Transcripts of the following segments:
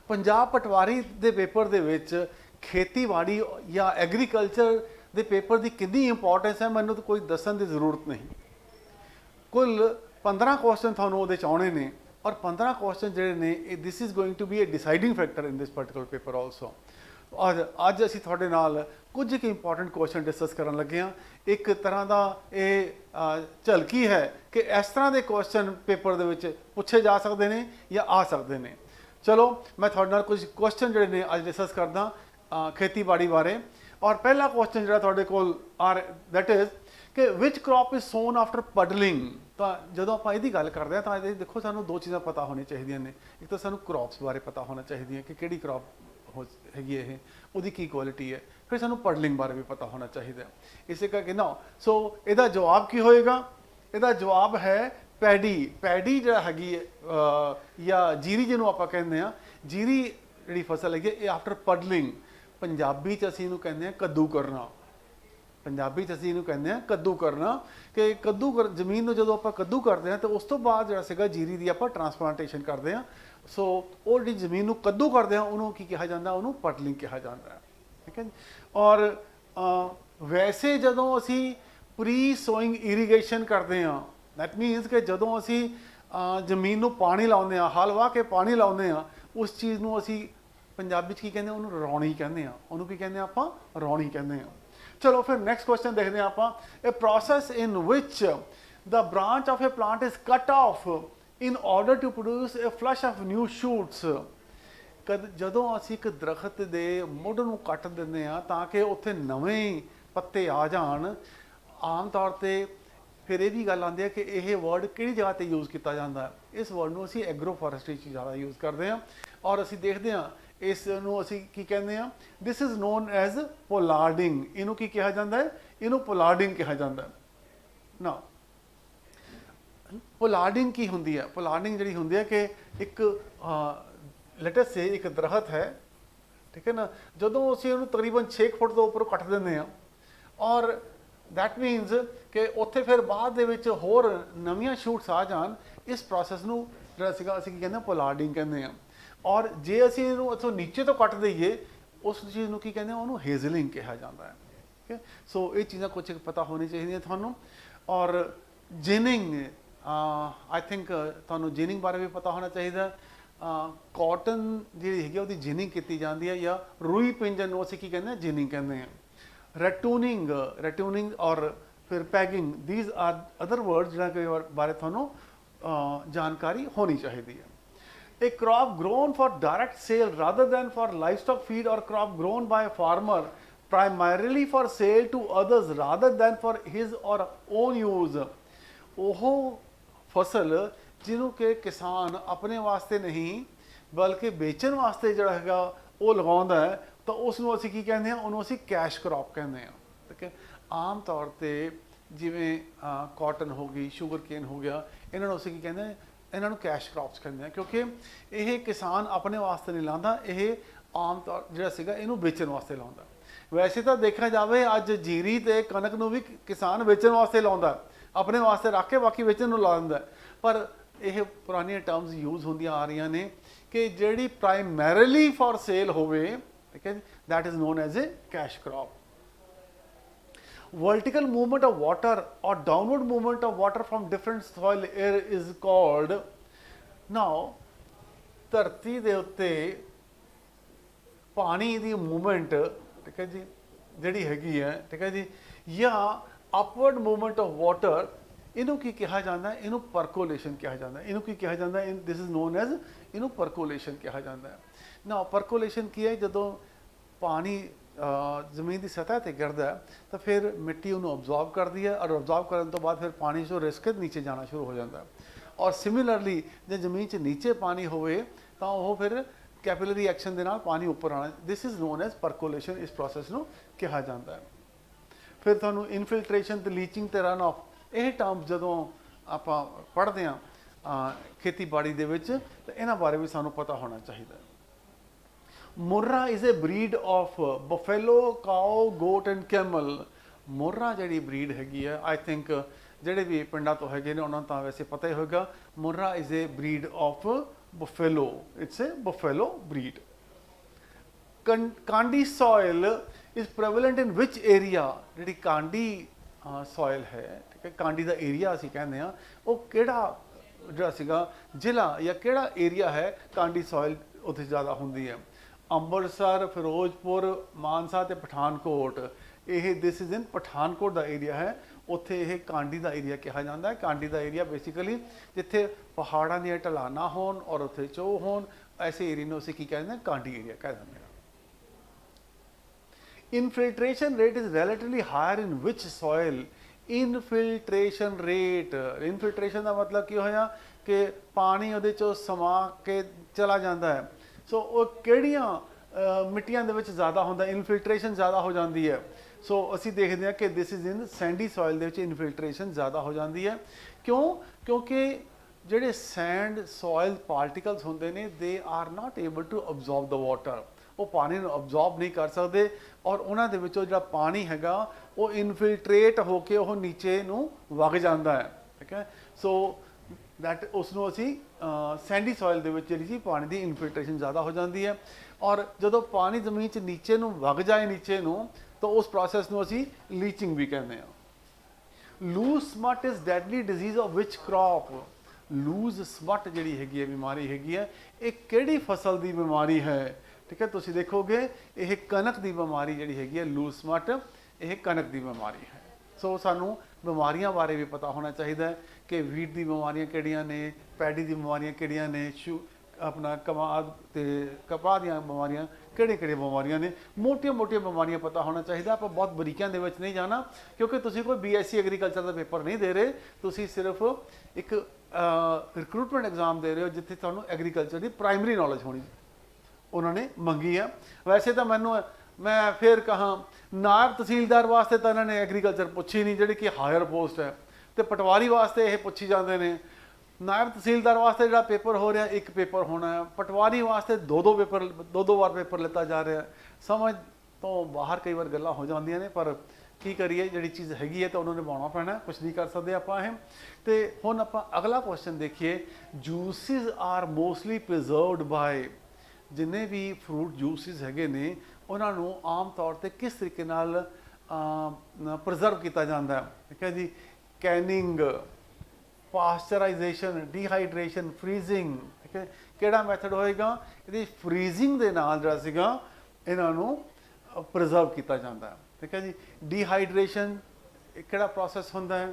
पंजाब पटवारी के पेपर दे विच खेतीबाड़ी या एग्रीकल्चर के पेपर की कितनी इंपॉर्टेंस है मैनूं तो कोई दसन की जरूरत नहीं। कुल 15 क्वेश्चन थानू उहदे च आउणे ने और 15 क्वेश्चन जिहड़े ने this is going to be a deciding factor in this particular paper also. और अज असीं तुहाडे नाल कुछ एक इंपॉर्टेंट क्वेश्चन डिस्कस करन लगे हाँ। एक तरह का ये झलकी है कि इस तरह के क्वेश्चन पेपर दे विच पूछे जा सकते हैं या आ सकते हैं। चलो मैं तुहाडे नाल कुछ क्वेश्चन जिहड़े ने अज डिस्कस करदा खेतीबाड़ी बारे। और पहला क्वेश्चन जिहड़ा तुहाडे कोल दैट इज़ कि which crop is soon after puddling. तो जो आप ये गल करते हैं तो देखो सानू दो चीज़ां पता होनी चाहिए ने। एक तो सानू क्रॉप्स बारे पता होना चाहिए कि किहड़ी क्रॉप हैगी है, उहदी की क्वालिटी है। फिर सानू पडलिंग बारे भी पता होना चाहिए। इसे करके ना सो इहदा जवाब की होएगा? इहदा जवाब है पैडी। पैडी जिहड़ा हैगी या जीरी जिन्हों आपां कहंदे आ, जीरी जिहड़ी फसल हैगी ये आफ्टर पडलिंग पंजाबी च असीं इहनूं कहंदे आ कद्दू करना। पंजाबी च असीं इहनूं कहंदे आ कद्दू करना कि कद्दू कर जमीन नूं जदों आपां कद्दू करदे आ तो उस तो बाद जिहड़ा सीगा जीरी दी आपां ट्रांसप्लांटेशन करदे आ। सो वो जिहड़ी जमीन नूं कद्दू करदे आ उहनूं की कहा जांदा, उहनूं पडलिंग कहा जांदा है। ठीक है जी। और वैसे जदों असीं प्री सोइंग इरीगेशन करदे आ दैट मीनस कि जदों असीं जमीन नूं पानी लाउने आ, हल वाह के पानी लाउने आ, उस चीज़ नूं असीं पंजाबी च की कहंदे आ, उहनूं रौणी कहंदे आ। उहनूं की कहंदे आ आपां रौणी कहंदे आ। चलो फिर नैक्सट क्वेश्चन देखते हैं आप। A process in which the branch of a plant is cut off in order to produce a flush of new shoots. कद जदों असीं एक दरखत के मुੱਢ ਨੂੰ ਕੱਟ ਦਿੰਦੇ ਆ ਤਾਂ ਕਿ ਉੱਥੇ ਨਵੇਂ ਪੱਤੇ ਆ ਜਾਣ। आम तौर पर फिर ये भी गल आती है कि यह वर्ड कि जगह पर यूज़ किया जाता है। इस वर्ड को असीं एग्रो फॉरेस्ट्री ज़्यादा यूज़ करते हैं और असीं देखते हैं इसनूं असीं की कहते हैं this is known as pollarding. इनू की कहा जाता है? इनू पोलार्डिंग कहा जाता है ना। पोलार्डिंग की होंदी है? पोलार्डिंग जिहड़ी होंदी है कि एक लेटस से एक दरखत है, ठीक है ना, जदों असीं उहनूं तकरीबन 6 फुट तो उपर कट दिंदे आ और दैट मीनस कि उत्थे फिर बाद दे विच होर नवीं शूट्स आ जान, इस प्रोसैस नूं जिहड़ा सीगा असीं की कहंदे पोलार्डिंग कहंदे आ। और जे असीं इहनूं इत्थों नीचे तो कट दईए उस चीज़ नूं की कहंदे आ, उहनूं हेजलिंग कहा जाता है। ठीक है। सो ये चीज़ां कुछ पता होनी चाहिए थानूं। और जिनिंग आई थिंक थानूं जिनिंग बारे भी पता होना चाहिए। कॉटन जिहड़ी हैगी उहदी जिनिंग की जाती है या रूई पिंजन नूं असीं की कहंदे आ, जिनिंग कहंदे आ। रैटूनिंग और फिर pegging these are other words जिन्हां के बारे थानूं जानकारी होनी चाहिए है। A crop grown for direct sale rather than for livestock feed or crop grown by a farmer primarily for sale to others rather than for his or own use। ਉਹ फसल ਜਿਹਨੂੰ ਕਿ किसान अपने वास्ते नहीं बल्कि बेचण वास्ते ਜਿਹੜਾ ਹੈਗਾ ਉਹ ਲਗਾਉਂਦਾ ਹੈ ਤਾਂ ਉਸ ਨੂੰ ਅਸੀਂ ਕੀ ਕਹਿੰਦੇ ਆ? ਉਹਨੂੰ ਅਸੀਂ ਕੈਸ਼ ਕ੍ਰੌਪ ਕਹਿੰਦੇ ਆ। ਠੀਕ ਹੈ। ਆਮ ਤੌਰ ਤੇ ਜਿਵੇਂ ਕਾਟਨ ਹੋ ਗਈ, ਸ਼ੂਗਰ ਕੇਨ ਹੋ ਗਿਆ, ਇਹਨਾਂ ਨੂੰ ਅਸੀਂ ਕੀ ਕਹਿੰਦੇ ਆ? ਇਹਨਾਂ ਨੂੰ ਕੈਸ਼ ਕ੍ਰੌਪਸ ਕਹਿੰਦੇ ਆ ਕਿਉਂਕਿ ਇਹ ਕਿਸਾਨ ਆਪਣੇ ਵਾਸਤੇ ਨਹੀਂ ਲਾਉਂਦਾ, ਇਹ ਆਮ ਤੌਰ ਜਿਹੜਾ ਸੀਗਾ ਇਹਨੂੰ ਵੇਚਣ ਵਾਸਤੇ ਲਾਉਂਦਾ। ਵੈਸੇ ਤਾਂ ਦੇਖਿਆ ਜਾਵੇ ਅੱਜ ਜੀਰੀ ਤੇ ਕਣਕ ਨੂੰ ਵੀ ਕਿਸਾਨ ਵੇਚਣ ਵਾਸਤੇ ਲਾਉਂਦਾ, ਆਪਣੇ ਵਾਸਤੇ ਰੱਖ ਕੇ ਬਾਕੀ ਵੇਚਣ ਨੂੰ ਲਾ ਦਿੰਦਾ। ਪਰ ਇਹ ਪੁਰਾਣੀਆਂ ਟਰਮਸ ਯੂਜ਼ ਹੁੰਦੀਆਂ ਆ ਰਹੀਆਂ ਨੇ ਕਿ ਜਿਹੜੀ ਪ੍ਰਾਇਮਰੀਲੀ ਫॉर ਸੇਲ ਹੋਵੇ, ठीक है, that is known as a cash crop. Vertical movement of water और downward movement of water from different soil air is called. Now धरती दे उत्ते पानी दी मूवमेंट, ठीक है जी, जिहड़ी हैगी है, ठीक है जी, या अपवर्ड मूवमेंट ऑफ वाटर, इनू की कहा जाता है? इनू परकोलेशन कहा जाता है। इनू की कहा जाता है? दिस इज नोन एज इनू परकोलेशन कहा जाता है ना। परकोलेशन की है जदों पानी जमीन की सतह पर गिरता है तो फिर मिट्टी उन्होंने ऑब्जॉर्व करती है और ऑब्जॉर्व करने तो बाद फिर पानी जो रिस्क नीचे जाना शुरू हो जाता है। और सिमिलरली जो जमीन से नीचे पानी होवे तो वह फिर कैपिलरी एक्शन के नाल पानी ऊपर आना, this is known as percolation. इस प्रोसैस को कहा जाता है। फिर तुहानूं इनफिल्ट्रेशन तो लीचिंग तो रन ऑफ, यह टर्म्स जदों आपां पढ़ते हैं खेतीबाड़ी दे विच तो इन्हां बारे भी सानूं पता होना चाहिए। Murrah is a breed of buffalo, cow, goat and camel. Murrah जिहड़ी ब्रीड हैगी है, आई थिंक जिहड़े भी पिंडां तो हैगे ने उन्हां नूं तां वैसे पता ही होगा। Murrah is a breed of buffalo. It's a buffalo breed. Kandi soil is prevalent in which area? जी कांडी सॉइल है, ठीक है, कांडी का एरिया असी कहते हैं, वो किहड़ा जिहड़ा सीगा जिला या किहड़ा एरिया है कांडी सॉइल उत्थे ज़्यादा होंदी है? अंबरसर, फिरोजपुर, मानसा ते पठानकोट। ये दिस इज इन पठानकोट का एरिया है, उत्थे ये कांडी का एरिया कहा जाता है। कांडी का एरिया बेसिकली जिथे पहाड़ों दी ढलाना होन और उत्थे चो होन, ऐसे एरिया में उसे की कहते हैं? कांडी एरिया कह देंगे। Infiltration rate is relatively higher in which soil? Infiltration rate, infiltration का मतलब की होया कि पानी उहदे चो समा के चला जाता है। सो वो किहड़ियां मिट्टियां दे विच ज़्यादा होंदा, इनफिल्ट्रेशन ज़्यादा हो जाती है। सो असी देखते हैं कि this is in Sandy soil they which infiltration ज़्यादा हो जाती है। क्यों? क्योंकि जिहड़े सैंड सॉइल पार्टिकल्स होंदे ने, they are not able to absorb the water, वो पानी को अब्जॉर्ब नहीं कर सकते, और उन्हां दे विचों जिहड़ा पानी हैगा वो इनफिल्ट्रेट होके वो नीचे नूं वग जाता है, ठीक है। सो दैट उसनूं असी सैंडी सॉइल दे विच जिहड़ी पानी की इनफिल्ट्रेशन ज़्यादा हो जाती है, और जदों पानी जमीन च नीचे नूं वग जाए नीचे नूं, तो उस प्रोसैस नूं असी लीचिंग भी कहते हैं। Loose smut is deadly disease of which crop? Loose smut जिहड़ी हैगी है बीमारी हैगी है, एक किहड़ी फसल की बीमारी है? ठीक है, तुसीं देखोगे ये कनक की बीमारी जिहड़ी हैगी है लूज स्मट, ये कनक की बीमारी है। सो सानू बीमारियां बारे भी पता होना चाहिए कि वीट की बीमारियां किहड़ियां ने, पैडी की बीमारियां किहड़ियां ने, अपना कमाद ते कपाह दी बीमारियां किहड़ियां बीमारियां ने, मोटिया मोटिया बीमारियां पता होना चाहिए। आप बहुत बरीकियां दे विच नहीं जाना, क्योंकि तुसीं कोई BSc एग्रीकल्चर का पेपर नहीं दे रहे, तुसीं सिर्फ एक रिक्रूटमेंट एग्जाम दे रहे हो जिथे तुहानू एग्रीकल्चर की प्राइमरी नॉलेज होनी उन्होंने मंगी है। वैसे तो मैं फिर कहा नायब तहसीलदार वास्ते तो इन्होंने एग्रीकल्चर पूछी नहीं, जी कि हायर पोस्ट है, तो पटवारी वास्ते ये पूछी जाते हैं। नायब तहसीलदार वास्ते जो पेपर हो रहा है, एक पेपर होना है, पटवारी वास्ते दो बार पेपर लिता जा रहा है। समझ तो बाहर कई बार गल्लां हो जांदियां ने, पर की करिए, जी चीज़ हैगी है तो उन्होंने निभाना पैना, कुछ नहीं कर सकते आप। तो हुण आपां अगला क्वेश्चन देखिए, जूसिज आर मोस्टली प्रिजर्वड बाय, जिन्हें भी फ्रूट जूसिस हैगे ने उन्होंने आम तौर पर किस तरीके नाल प्रिजर्व किया जाता है? ठीक है जी, कैनिंग, पास्चराइजेशन, डिहाइड्रेशन, फ्रीजिंग, ठीक है, किहड़ा मैथड होएगा? ये फ्रीजिंग दे नाल जिहड़ा सीगा इन्हों प्रिजर्व किया जाता है। ठीक है जी, डिहाइड्रेशन किहड़ा प्रोसैस होंदा है,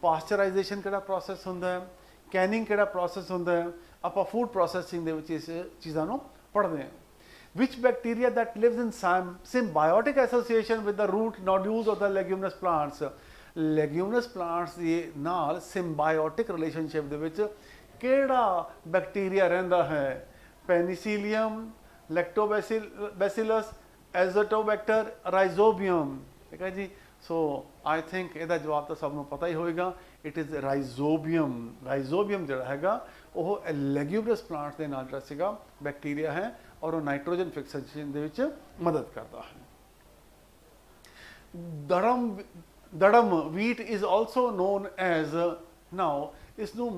पास्चराइजेशन किहड़ा प्रोसैस होंदा है, कैनिंग किहड़ा प्रोसैस होंदा है। आप फूड प्रोसैसिंग दे विच इस चीज़ों को पढ़ते हैं। Which bacteria that lives in symbiotic association with the root nodules of the leguminous plants? Leguminous plants दे नाल सिम्बायोटिक रिलेशनशिप दे विच किहड़ा बैक्टीरिया रहिंदा है? Penicillium, lactobacillus, azotobacter, rhizobium. ठीक है जी, सो आई थिंक इसका जवाब तो सबको पता ही होएगा, इट इज़ राइजोबियम। राइजोबियम जिहड़ा हैगा वो लेग्यूमिनस प्लांट्स के नाल जिहड़ा सीगा बैक्टीरिया है, और वो नाइट्रोजन फिक्सेशन दे विच मदद करता है। Durum wheat is also known as, now इसनू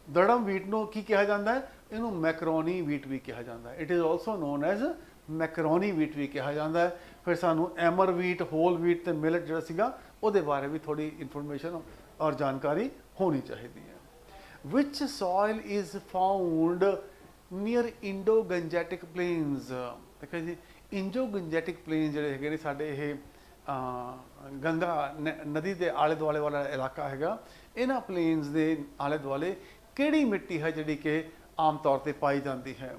दड़म वीट नूं की कहा जाता है? इनू मैकरोनी वीट भी कहा जाता है। It is also known as macaroni wheat भी कहा जाता है। फिर सानू एमर वीट, होल वीट ते मिलट जिहड़ा सीगा उहदे बारे भी थोड़ी इन्फॉर्मेशन और जानकारी होनी चाहिए है। Which soil is found near Indo Gangetic plains? ठीक है जी, इंडो गंजेटिक प्लेन जिहड़े हैगे ने साडे ये गंगा नदी के आले दुआले वाला इलाका हैगा, इन्हां प्लेन्स के आले दुआले किहड़ी मिट्टी है जिहड़ी कि आम तौर पर पाई जाती है?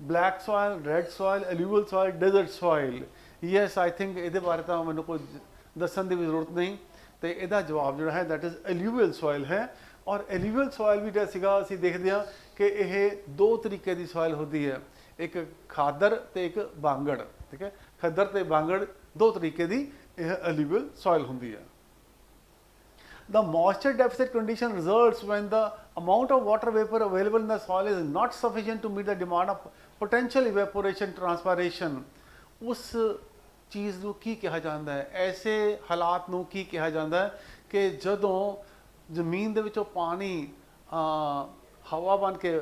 Black soil, red soil, alluvial soil, desert soil. Yes, I think ये बारे तो मैंने कोई दसन की भी जरूरत नहीं, तो यदा जवाब जो है दैट इज़ एल्यूवल सॉइल है। और एल्यूवल सॉइल भी जो असी देखते हैं कि यह दो तरीके की सॉइल होती है, एक खादर तो एक बांगड़। ठीक है, खद्दर तो बांगड़ दो तरीके की यह एल्यूवल सॉइल होती है। The moisture deficit condition results when the amount of water vapor available in the soil is not sufficient to meet the demand of potential evaporation transpiration। उस चीज़ को की कहा जाता है, ऐसे हालात को की कहा जाता है कि जदों जमीन दे विचों पानी हवा बन के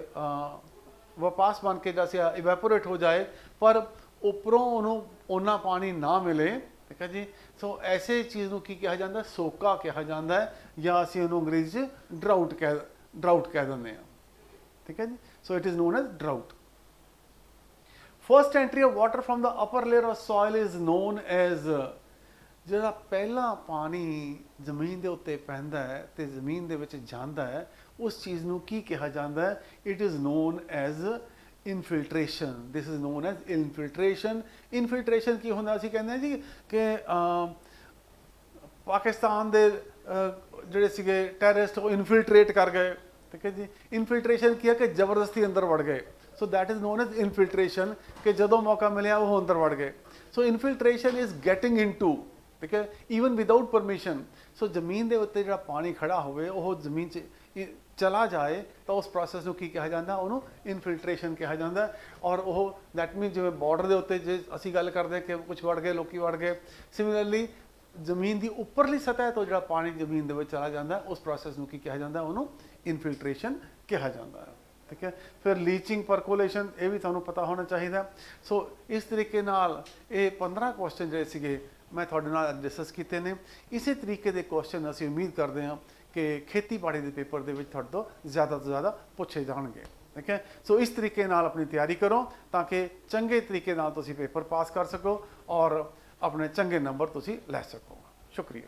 ਵਪਾਸ ਬਣ ਕੇ ਜੈਸੇ ਇਵੈਪੋਰੇਟ ਹੋ ਜਾਏ ਪਰ ਉੱਪਰੋਂ ਉਹਨੂੰ ਓਨਾ ਪਾਣੀ ਨਾ ਮਿਲੇ, ਠੀਕ ਹੈ ਜੀ। ਸੋ ਐਸੇ ਚੀਜ਼ ਨੂੰ ਕੀ ਕਿਹਾ ਜਾਂਦਾ, ਸੋਕਾ ਕਿਹਾ ਜਾਂਦਾ ਹੈ, ਜਾਂ ਅਸੀਂ ਉਹਨੂੰ ਅੰਗਰੇਜ਼ੀ 'ਚ ਡਰਾਊਟ ਕਹਿ ਦਿੰਦੇ ਹਾਂ, ਠੀਕ ਹੈ ਜੀ। So it is known as drought. First entry of water from the upper layer of soil is known as, ਜਿਹੜਾ ਪਹਿਲਾ ਪਾਣੀ ਜ਼ਮੀਨ ਦੇ ਉੱਤੇ ਪੈਂਦਾ ਹੈ ਤੇ ਜ਼ਮੀਨ ਦੇ ਵਿੱਚ ਜਾਂਦਾ ਹੈ, ਉਸ ਚੀਜ਼ ਨੂੰ ਕੀ ਕਿਹਾ ਜਾਂਦਾ ਹੈ, it is known as infiltration. This is known as infiltration. Infiltration ਕੀ ਹੁੰਦਾ, ਅਸੀਂ ਕਹਿੰਦੇ ਹਾਂ ਜੀ ਕਿ ਪਾਕਿਸਤਾਨ ਦੇ ਜਿਹੜੇ ਸੀਗੇ ਟੈਰਰਿਸਟ ਉਹ ਇਨਫਿਲਟ੍ਰੇਟ ਕਰ ਗਏ, ਠੀਕ ਹੈ ਜੀ। ਇਨਫਿਲਟ੍ਰੇਸ਼ਨ ਕੀ ਹੈ ਕਿ ਜ਼ਬਰਦਸਤੀ ਅੰਦਰ ਵੜ ਗਏ। So that is known as infiltration, ਕਿ ਜਦੋਂ ਮੌਕਾ ਮਿਲਿਆ ਉਹ ਅੰਦਰ ਵੜ ਗਏ। ਸੋ ਇਨਫਿਲਟ੍ਰੇਸ਼ਨ ਇਜ਼ ਗੈਟਿੰਗ ਇਨਟੂ, ਠੀਕ ਹੈ, ਈਵਨ ਵਿਦਾਊਟ ਪਰਮਿਸ਼ਨ। ਸੋ ਜ਼ਮੀਨ ਦੇ ਉੱਤੇ ਜਿਹੜਾ ਪਾਣੀ ਖੜਾ ਹੋਵੇ ਉਹ ਜ਼ਮੀਨ 'ਚ ਚਲਾ ਜਾਏ ਤਾਂ ਉਸ ਪ੍ਰੋਸੈਸ ਨੂੰ ਕੀ ਕਿਹਾ ਜਾਂਦਾ, ਉਹਨੂੰ ਇਨਫਿਲਟ੍ਰੇਸ਼ਨ ਕਿਹਾ ਜਾਂਦਾ। ਔਰ ਉਹ ਦੈਟ ਮੀਨ ਜਿਵੇਂ ਬਾਰਡਰ ਦੇ ਉੱਤੇ ਜੇ ਅਸੀਂ ਗੱਲ ਕਰਦੇ ਕਿ ਕੁਝ ਵੜ ਗਏ, ਲੋਕੀ ਵੜ ਗਏ, ਸਿਮਿਲਰਲੀ ਜ਼ਮੀਨ ਦੀ ਉੱਪਰਲੀ ਸਤਹ ਤੋਂ ਜਿਹੜਾ ਪਾਣੀ ਜ਼ਮੀਨ ਦੇ ਵਿੱਚ ਚਲਾ ਜਾਂਦਾ, ਉਸ ਪ੍ਰੋਸੈਸ ਨੂੰ ਕੀ ਕਿਹਾ ਜਾਂਦਾ, ਉਹਨੂੰ ਇਨਫਿਲਟ੍ਰੇਸ਼ਨ ਕਿਹਾ ਜਾਂਦਾ ਹੈ, ਠੀਕ ਹੈ। ਫਿਰ ਲੀਚਿੰਗ, ਪਰਕੋਲੇਸ਼ਨ, ਇਹ ਵੀ ਤੁਹਾਨੂੰ ਪਤਾ ਹੋਣਾ ਚਾਹੀਦਾ। ਸੋ ਇਸ ਤਰੀਕੇ ਨਾਲ ਇਹ 15 ਕੁਐਸਚਨ ਜਿਹੜੇ ਸੀਗੇ ਮੈਂ ਤੁਹਾਡੇ ਨਾਲ ਡਿਸਕਸ ਕੀਤੇ ਨੇ। ਇਸੇ ਤਰੀਕੇ ਦੇ ਕੁਐਸਚਨ ਅਸੀਂ ਉਮੀਦ ਕਰਦੇ ਹਾਂ ਕਿ ਖੇਤੀਬਾੜੀ ਦੇ ਪੇਪਰ ਦੇ ਵਿੱਚ ਤੁਹਾਡੇ ਤੋਂ ਜ਼ਿਆਦਾ ਪੁੱਛੇ ਜਾਣਗੇ, ਠੀਕ ਹੈ। ਸੋ ਇਸ ਤਰੀਕੇ ਨਾਲ ਆਪਣੀ ਤਿਆਰੀ ਕਰੋ ਤਾਂ ਕਿ ਚੰਗੇ ਤਰੀਕੇ ਨਾਲ ਤੁਸੀਂ ਪੇਪਰ ਪਾਸ ਕਰ ਸਕੋ ਔਰ ਆਪਣੇ ਚੰਗੇ ਨੰਬਰ ਤੁਸੀਂ ਲੈ ਸਕੋ। ਸ਼ੁਕਰੀਆ।